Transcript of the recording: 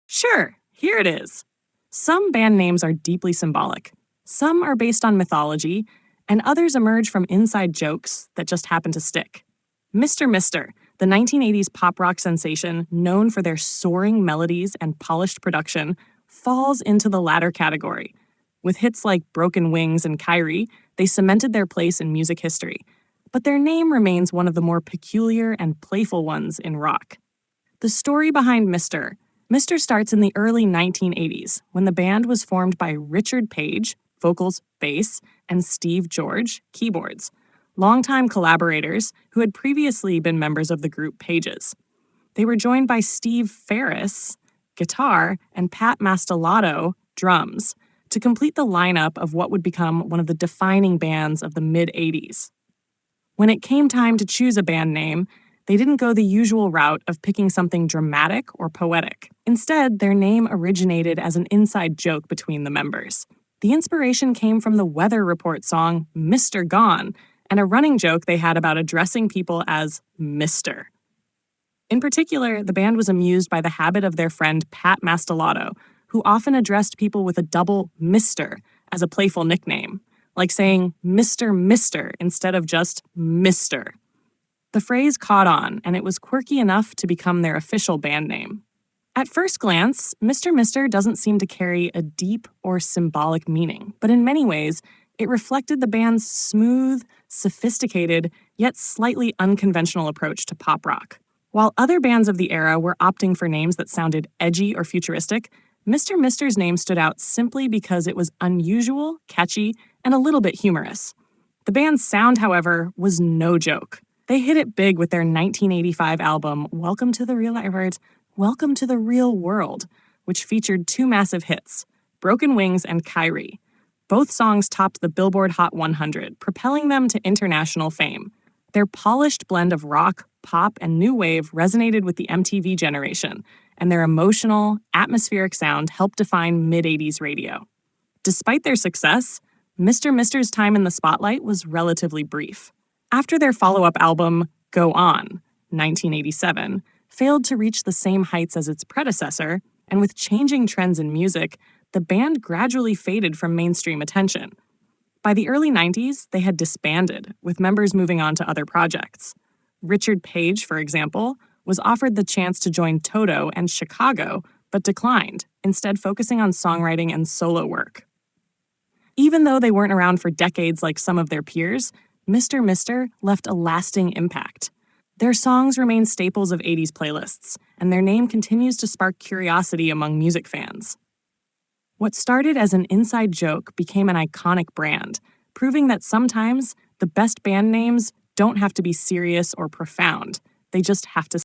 Sure, here it is. Some band names are deeply symbolic. Some are based on mythology, and others emerge from inside jokes that just happen to stick. Mr. the 1980s pop rock sensation known for their soaring melodies and polished production, falls into the latter category. With hits like Broken Wings and Kyrie, they cemented their place in music history. But their name remains one of the more peculiar and playful ones in rock. The story behind Mr. starts in the early 1980s when the band was formed by Richard Page, vocals, bass, and Steve George, keyboards, longtime collaborators who had previously been members of the group Pages. They were joined by Steve Ferris, guitar, and Pat Mastelotto, drums, to complete the lineup of what would become one of the defining bands of the mid-80s. When it came time to choose a band name, they didn't go the usual route of picking something dramatic or poetic. Instead, their name originated as an inside joke between the members. The inspiration came from the Weather Report song Mr. Gone and a running joke they had about addressing people as Mr. In particular, the band was amused by the habit of their friend Pat Mastelotto, who often addressed people with a double Mr. as a playful nickname, like saying Mr. instead of just Mr. The phrase caught on, and it was quirky enough to become their official band name. At first glance, Mr. doesn't seem to carry a deep or symbolic meaning, but in many ways, it reflected the band's smooth, sophisticated, yet slightly unconventional approach to pop rock. While other bands of the era were opting for names that sounded edgy or futuristic, Mr.'s name stood out simply because it was unusual, catchy, and a little bit humorous. The band's sound, however, was no joke. They hit it big with their 1985 album, Welcome to the Real World, which featured two massive hits, Broken Wings and Kyrie. Both songs topped the Billboard Hot 100, propelling them to international fame. Their polished blend of rock, pop, and new wave resonated with the MTV generation, and their emotional, atmospheric sound helped define mid-80s radio. Despite their success, Mr.'s time in the spotlight was relatively brief. After their follow-up album, Go On, 1987, failed to reach the same heights as its predecessor, and with changing trends in music, the band gradually faded from mainstream attention. By the early 90s, they had disbanded, with members moving on to other projects. Richard Page, for example, was offered the chance to join Toto and Chicago, but declined, instead focusing on songwriting and solo work. Even though they weren't around for decades like some of their peers, Mr. left a lasting impact. Their songs remain staples of 80s playlists, and their name continues to spark curiosity among music fans. What started as an inside joke became an iconic brand, proving that sometimes the best band names don't have to be serious or profound. They just have to